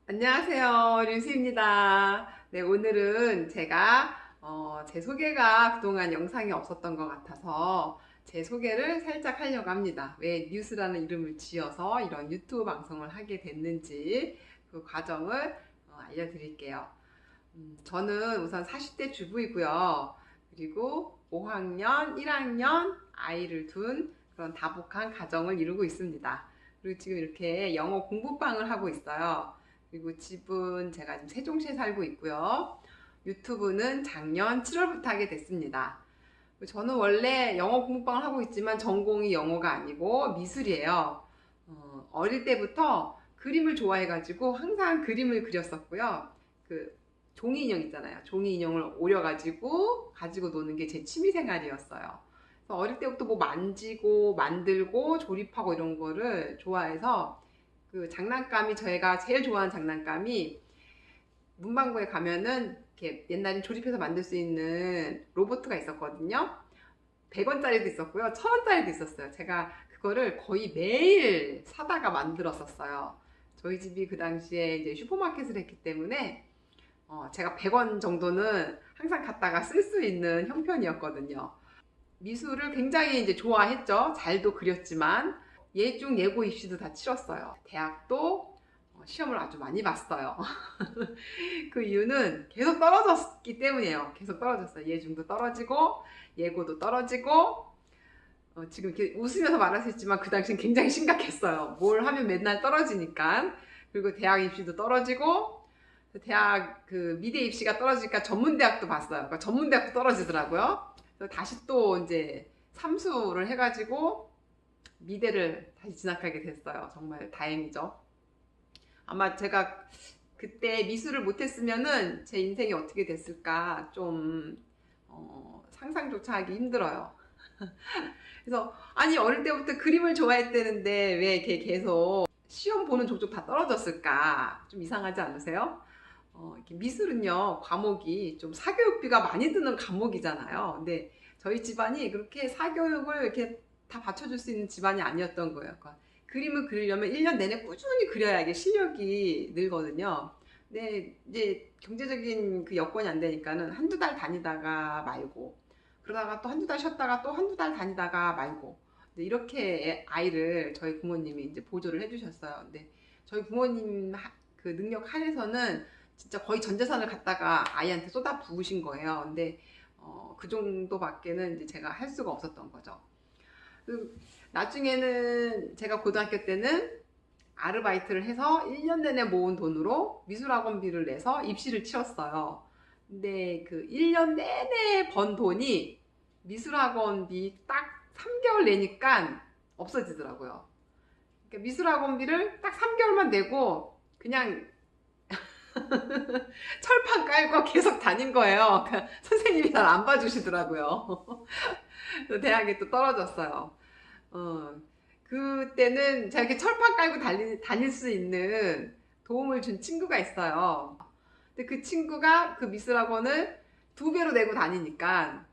안녕하세요. 류시입니다. 네, 오늘은 제가 제 소개가 그동안 영상이 없었던 것 같아서 제 소개를 살짝 하려고 합니다. 왜 뉴스라는 이름을 지어서 이런 유튜브 방송을 하게 됐는지 그 과정을 알려드릴게요. 저는 우선 40대 주부이고요. 그리고 5학년, 1학년 아이를 둔 그런 다복한 가정을 이루고 있습니다. 그리고 지금 이렇게 영어 공부방을 하고 있어요. 그리고 집은 제가 지금 세종시에 살고 있고요. 유튜브는 작년 7월부터 하게 됐습니다. 저는 원래 영어 공부방을 하고 있지만 전공이 영어가 아니고 미술이에요. 어릴 때부터 그림을 좋아해가지고 항상 그림을 그렸었고요. 그 종이 인형 있잖아요. 종이 인형을 오려가지고 가지고 노는 게 제 취미 생활이었어요. 그래서 어릴 때부터 뭐 만지고 만들고 조립하고 이런 거를 좋아해서 그 장난감이 저희가 제일 좋아하는 장난감이 문방구에 가면은 이렇게 옛날에 조립해서 만들 수 있는 로봇가 있었거든요. 100원짜리도 있었고요. 1000원짜리도 있었어요. 제가 그거를 거의 매일 사다가 만들었었어요. 저희 집이 그 당시에 이제 슈퍼마켓을 했기 때문에 제가 100원 정도는 항상 갖다가 쓸 수 있는 형편이었거든요. 미술을 굉장히 이제 좋아했죠. 잘도 그렸지만 예중 예고 입시도 다 치렀어요. 대학도 시험을 아주 많이 봤어요. 그 이유는 계속 떨어졌기 때문이에요. 계속 떨어졌어요. 예중도 떨어지고 예고도 떨어지고 지금 이렇게 웃으면서 말할 수 있지만 그 당시엔 굉장히 심각했어요. 뭘 하면 맨날 떨어지니까. 그리고 대학 입시도 떨어지고 대학 그 미대 입시가 떨어지니까 전문대학도 봤어요. 그러니까 전문대학도 떨어지더라고요. 그래서 다시 또 이제 삼수를 해가지고 미대를 다시 진학하게 됐어요. 정말 다행이죠. 아마 제가 그때 미술을 못했으면은 제 인생이 어떻게 됐을까 좀 상상조차 하기 힘들어요. 그래서 아니 어릴 때부터 그림을 좋아했대는데 왜 이렇게 계속 시험 보는 족족 다 떨어졌을까 좀 이상하지 않으세요? 이렇게 미술은요 과목이 좀 사교육비가 많이 드는 과목이잖아요. 근데 저희 집안이 그렇게 사교육을 이렇게 다 받쳐줄 수 있는 집안이 아니었던 거예요. 그러니까 그림을 그리려면 1년 내내 꾸준히 그려야 이게 실력이 늘거든요. 근데 이제 경제적인 그 여건이 안 되니까는 한두 달 다니다가 말고 그러다가 또 한두 달 쉬었다가 또 한두 달 다니다가 말고 이렇게 아이를 저희 부모님이 이제 보조를 해주셨어요. 근데 저희 부모님 그 능력 하에서는 진짜 거의 전 재산을 갖다가 아이한테 쏟아 부으신 거예요. 근데 그 정도밖에는 이제 제가 할 수가 없었던 거죠. 나중에는 제가 고등학교 때는 아르바이트를 해서 1년 내내 모은 돈으로 미술학원비를 내서 입시를 치렀어요. 근데 그 1년 내내 번 돈이 미술학원비 딱 3개월 내니까 없어지더라고요. 그러니까 미술학원비를 딱 3개월만 내고 그냥 철판 깔고 계속 다닌 거예요. 그러니까 선생님이 잘 안 봐주시더라고요. 대학에 또 떨어졌어요. 어, 그때는 제가 이렇게 철판 깔고 다닐 수 있는 도움을 준 친구가 있어요. 근데 그 친구가 그 미술학원을 2배로 내고 다니니까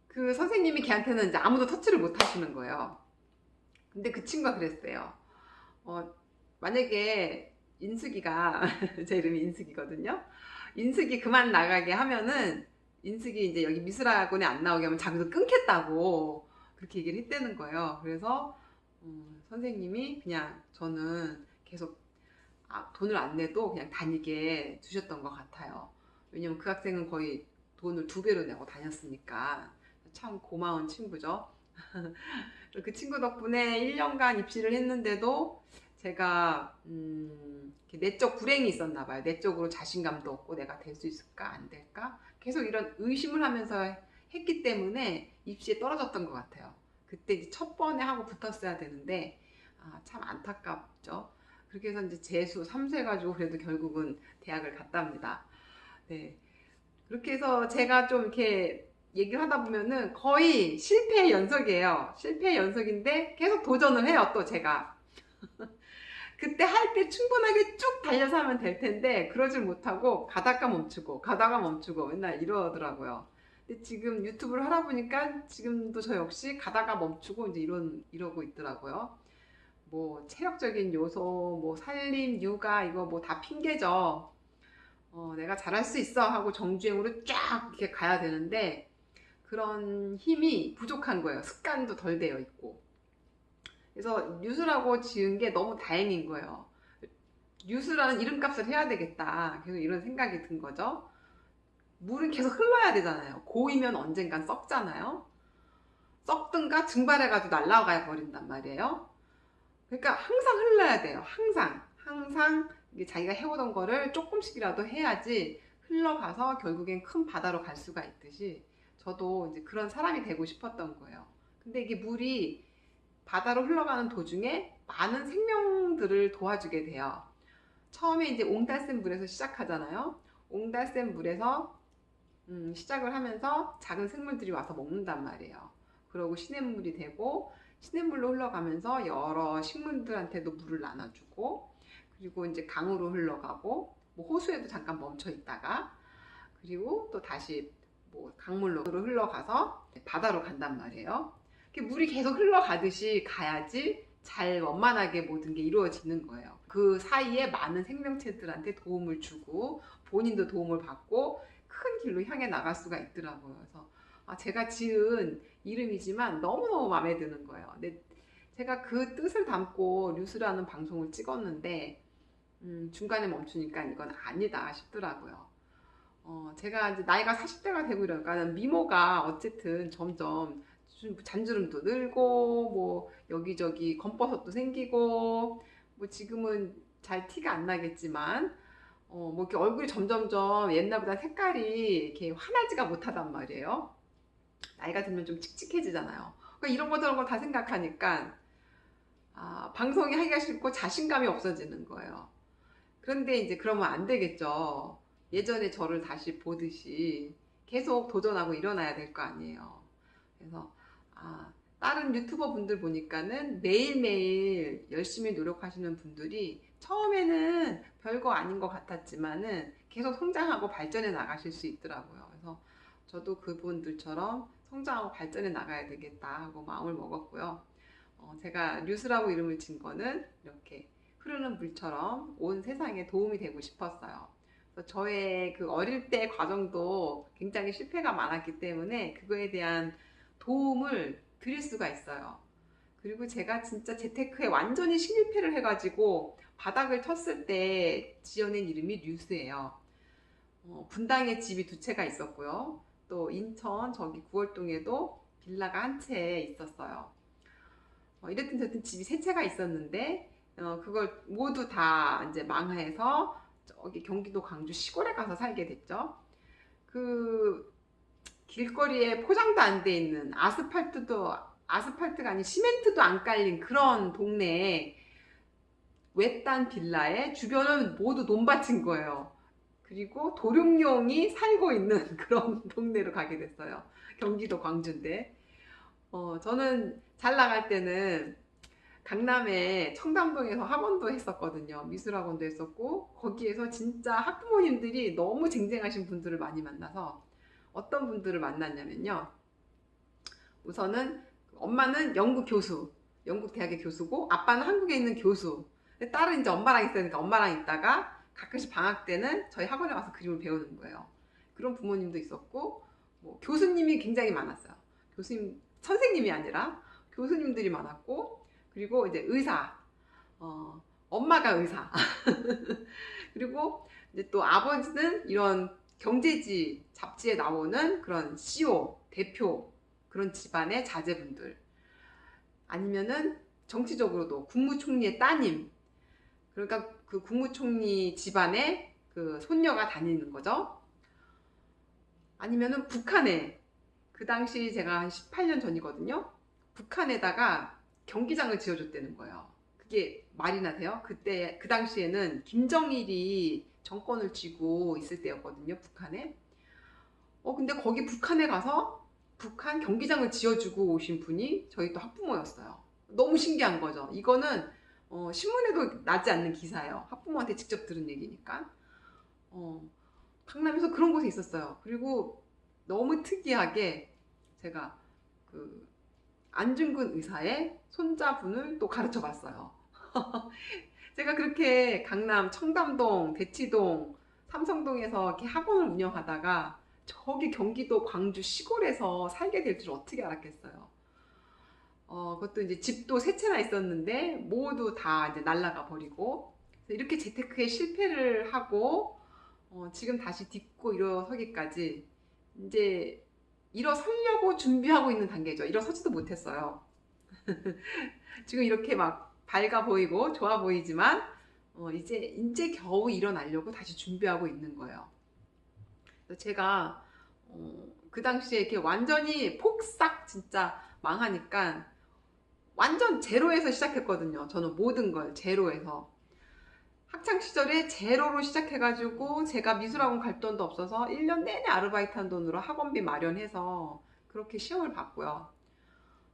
그 선생님이 걔한테는 이제 아무도 터치를 못 하시는 거예요. 근데 그 친구가 그랬어요. 어, 만약에 인숙이가 제 이름이 인숙이거든요. 인숙이 그만 나가게 하면은 인숙이 이제 여기 미술학원에 안 나오게 하면 자기도 끊겠다고 그렇게 얘기를 했다는 거예요. 그래서 선생님이 그냥 저는 계속 돈을 안 내도 그냥 다니게 두셨던 것 같아요. 왜냐면 그 학생은 거의 돈을 2배로 내고 다녔으니까 참 고마운 친구죠. 그 친구 덕분에 1년간 입시를 했는데도 제가 내적 불행이 있었나 봐요. 내적으로 자신감도 없고 내가 될 수 있을까 안 될까 계속 이런 의심을 하면서 했기 때문에 입시에 떨어졌던 것 같아요. 그때 첫 번에 하고 붙었어야 되는데 참 안타깝죠. 그렇게 해서 이제 재수 3수 해가지고 그래도 결국은 대학을 갔답니다. 네. 그렇게 해서 제가 좀 이렇게 얘기를 하다 보면은 거의 실패의 연속이에요. 실패의 연속인데 계속 도전을 해요, 또 제가. 그때 할 때 충분하게 쭉 달려서 하면 될 텐데, 그러질 못하고 가다가 멈추고, 가다가 멈추고 맨날 이러더라고요. 근데 지금 유튜브를 하다 보니까 지금도 저 역시 가다가 멈추고 이제 이러고 있더라고요. 뭐 체력적인 요소, 뭐 살림, 육아 이거 뭐 다 핑계죠. 내가 잘할 수 있어 하고 정주행으로 쫙 이렇게 가야 되는데 그런 힘이 부족한 거예요. 습관도 덜 되어 있고. 그래서 뉴스라고 지은 게 너무 다행인 거예요. 뉴스라는 이름값을 해야 되겠다. 계속 이런 생각이 든 거죠. 물은 계속 흘러야 되잖아요. 고이면 언젠간 썩잖아요. 썩든가 증발해가지고 날아가 버린단 말이에요. 그러니까 항상 흘러야 돼요. 항상 이게 자기가 해오던 거를 조금씩이라도 해야지 흘러가서 결국엔 큰 바다로 갈 수가 있듯이 저도 이제 그런 사람이 되고 싶었던 거예요. 근데 이게 물이 바다로 흘러가는 도중에 많은 생명들을 도와주게 돼요. 처음에 이제 옹달샘 물에서 시작하잖아요. 옹달샘 물에서 시작을 하면서 작은 생물들이 와서 먹는단 말이에요. 그러고 시냇물이 되고 시냇물로 흘러가면서 여러 식물들한테도 물을 나눠주고 그리고 이제 강으로 흘러가고 뭐 호수에도 잠깐 멈춰 있다가 그리고 또 다시 뭐 강물로 흘러가서 바다로 간단 말이에요. 물이 계속 흘러가듯이 가야지 잘 원만하게 모든 게 이루어지는 거예요. 그 사이에 많은 생명체들한테 도움을 주고 본인도 도움을 받고 큰 길로 향해 나갈 수가 있더라고요. 그래서 제가 지은 이름이지만 너무너무 마음에 드는 거예요. 근데 제가 그 뜻을 담고 뉴스라는 방송을 찍었는데 중간에 멈추니까 이건 아니다 싶더라고요. 제가 이제 나이가 40대가 되고 이러니까 미모가 어쨌든 점점 잔주름도 늘고 뭐 여기저기 검버섯도 생기고 뭐 지금은 잘 티가 안 나겠지만 뭐 이렇게 얼굴이 점점점 옛날보다 색깔이 이렇게 환하지가 못하단 말이에요. 나이가 들면 좀 칙칙해지잖아요. 그러니까 이런 거 저런 거 다 생각하니까 방송이 하기가 싫고 자신감이 없어지는 거예요. 그런데 이제 그러면 안 되겠죠. 예전에 저를 다시 보듯이 계속 도전하고 일어나야 될 거 아니에요. 그래서 다른 유튜버 분들 보니까는 매일매일 열심히 노력하시는 분들이 처음에는 별거 아닌 것 같았지만은 계속 성장하고 발전해 나가실 수 있더라고요. 그래서 저도 그분들처럼 성장하고 발전해 나가야 되겠다 하고 마음을 먹었고요. 제가 뉴스라고 이름을 진 거는 이렇게 흐르는 물처럼 온 세상에 도움이 되고 싶었어요. 그래서 저의 그 어릴 때 과정도 굉장히 실패가 많았기 때문에 그거에 대한 도움을 드릴 수가 있어요. 그리고 제가 진짜 재테크에 완전히 실패를 해가지고 바닥을 쳤을 때 지어낸 이름이 뉴스예요. 분당에 집이 2채가 있었고요. 또 인천 저기 구월동에도 빌라가 한 채 있었어요. 이랬든 저랬든 집이 3채가 있었는데 그걸 모두 다 이제 망해서 저기 경기도 광주 시골에 가서 살게 됐죠. 그 길거리에 포장도 안 돼 있는 아스팔트가 아닌 시멘트도 안 깔린 그런 동네에 외딴 빌라에 주변은 모두 논밭인 거예요. 그리고 도룡뇽이 살고 있는 그런 동네로 가게 됐어요. 경기도 광주인데 저는 잘 나갈 때는 강남에 청담동에서 학원도 했었거든요. 미술학원도 했었고 거기에서 진짜 학부모님들이 너무 쟁쟁하신 분들을 많이 만나서 어떤 분들을 만났냐면요. 우선은 엄마는 영국 교수, 영국 대학의 교수고 아빠는 한국에 있는 교수. 딸은 이제 엄마랑 있으니까 엄마랑 있다가 가끔씩 방학 때는 저희 학원에 와서 그림을 배우는 거예요. 그런 부모님도 있었고 뭐 교수님이 굉장히 많았어요. 교수님, 선생님이 아니라 교수님들이 많았고 그리고 이제 의사, 엄마가 의사. 그리고 이제 또 아버지는 이런 경제지 잡지에 나오는 그런 CEO, 대표 그런 집안의 자제분들 아니면은 정치적으로도 국무총리의 따님 그러니까 그 국무총리 집안에 그 손녀가 다니는 거죠. 아니면은 북한에 그 당시 제가 한 18년 전이거든요. 북한에다가 경기장을 지어줬다는 거예요. 그게 말이나 돼요? 그때 그 당시에는 김정일이 정권을 쥐고 있을 때였거든요. 북한에. 근데 거기 북한에 가서 북한 경기장을 지어주고 오신 분이 저희 또 학부모였어요. 너무 신기한 거죠. 이거는 신문에도 나지 않는 기사예요. 학부모한테 직접 들은 얘기니까. 강남에서 그런 곳에 있었어요. 그리고 너무 특이하게 제가 그 안중근 의사의 손자분을 또 가르쳐 봤어요. 제가 그렇게 강남 청담동, 대치동, 삼성동에서 이렇게 학원을 운영하다가 저기 경기도 광주 시골에서 살게 될 줄 어떻게 알았겠어요. 그것도 이제 집도 세 채나 있었는데 모두 다 이제 날라가 버리고 이렇게 재테크에 실패를 하고 지금 다시 딛고 일어서기까지 이제 일어서려고 준비하고 있는 단계죠. 일어서지도 못했어요. 지금 이렇게 막 밝아 보이고 좋아 보이지만 이제 겨우 일어나려고 다시 준비하고 있는 거예요. 그래서 제가 그 당시에 이렇게 완전히 폭삭 진짜 망하니까 완전 제로에서 시작했거든요. 저는 모든 걸 제로에서. 학창 시절에 제로로 시작해가지고 제가 미술학원 갈 돈도 없어서 1년 내내 아르바이트 한 돈으로 학원비 마련해서 그렇게 시험을 봤고요.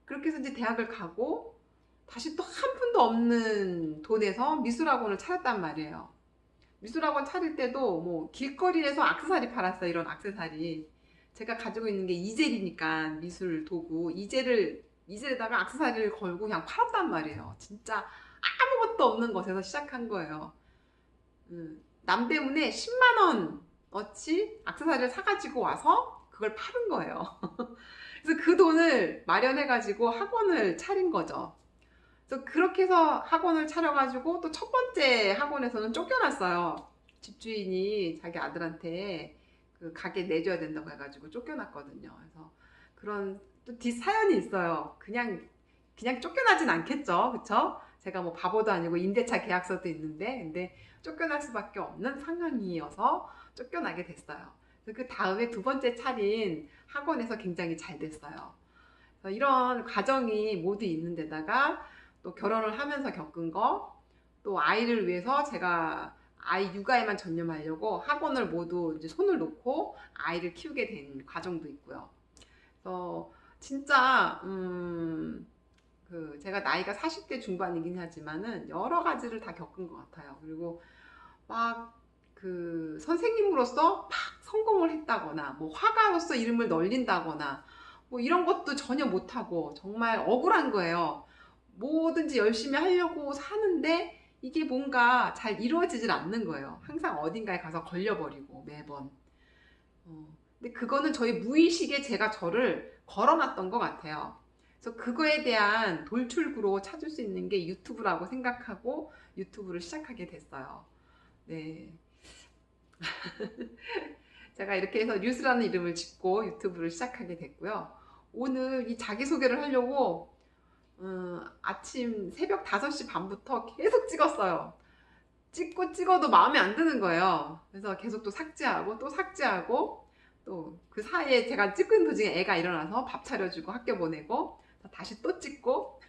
그렇게 해서 이제 대학을 가고 다시 또 한 푼도 없는 돈에서 미술학원을 차렸단 말이에요. 미술학원 차릴 때도 뭐 길거리에서 액세서리 팔았어요. 이런 액세서리. 제가 가지고 있는 게 이젤이니까 미술 도구 이젤에다가 액세서리를 걸고 그냥 팔았단 말이에요. 진짜 아무것도 없는 곳에서 시작한 거예요. 남대문에 10만 원어치 액세서리를 사가지고 와서 그걸 파는 거예요. 그래서 그 돈을 마련해가지고 학원을 차린 거죠. 그래서 그렇게 해서 학원을 차려가지고 또 첫 번째 학원에서는 쫓겨났어요. 집주인이 자기 아들한테 그 가게 내줘야 된다고 해가지고 쫓겨났거든요. 그래서 그런 또 뒷사연이 있어요. 그냥 쫓겨나진 않겠죠. 그쵸? 제가 뭐 바보도 아니고 임대차 계약서도 있는데, 근데 쫓겨날 수밖에 없는 상황이어서 쫓겨나게 됐어요. 그래서 그 다음에 두 번째 차린 학원에서 굉장히 잘 됐어요. 그래서 이런 과정이 모두 있는 데다가 또 결혼을 하면서 겪은 거, 또 아이를 위해서 제가 아이 육아에만 전념하려고 학원을 모두 이제 손을 놓고 아이를 키우게 된 과정도 있고요. 그래서 진짜 제가 나이가 40대 중반이긴 하지만은 여러 가지를 다 겪은 것 같아요. 그리고 막 그 선생님으로서 막 성공을 했다거나 뭐 화가로서 이름을 널린다거나 뭐 이런 것도 전혀 못하고 정말 억울한 거예요. 뭐든지 열심히 하려고 사는데 이게 뭔가 잘 이루어지질 않는 거예요. 항상 어딘가에 가서 걸려버리고 매번. 근데 그거는 저희 무의식에 제가 저를 걸어놨던 것 같아요. 그래서 그거에 대한 돌출구로 찾을 수 있는 게 유튜브라고 생각하고 유튜브를 시작하게 됐어요. 네. 제가 이렇게 해서 뉴스라는 이름을 짓고 유튜브를 시작하게 됐고요. 오늘 이 자기소개를 하려고 아침 새벽 5시 반부터 계속 찍었어요. 찍어도 마음에 안 드는 거예요. 그래서 계속 또 삭제하고 또 그 사이에 제가 찍은 도중에 애가 일어나서 밥 차려주고 학교 보내고 다시 또 찍고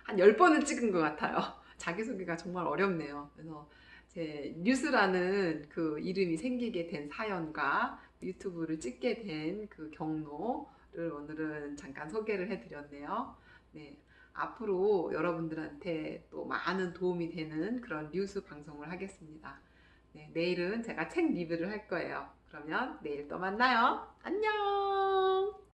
한 10번은 찍은 것 같아요. 자기소개가 정말 어렵네요. 그래서 제 뉴스라는 그 이름이 생기게 된 사연과 유튜브를 찍게 된 그 경로를 오늘은 잠깐 소개를 해드렸네요. 네, 앞으로 여러분들한테 또 많은 도움이 되는 그런 뉴스 방송을 하겠습니다. 네, 내일은 제가 책 리뷰를 할 거예요. 그러면 내일 또 만나요. 안녕!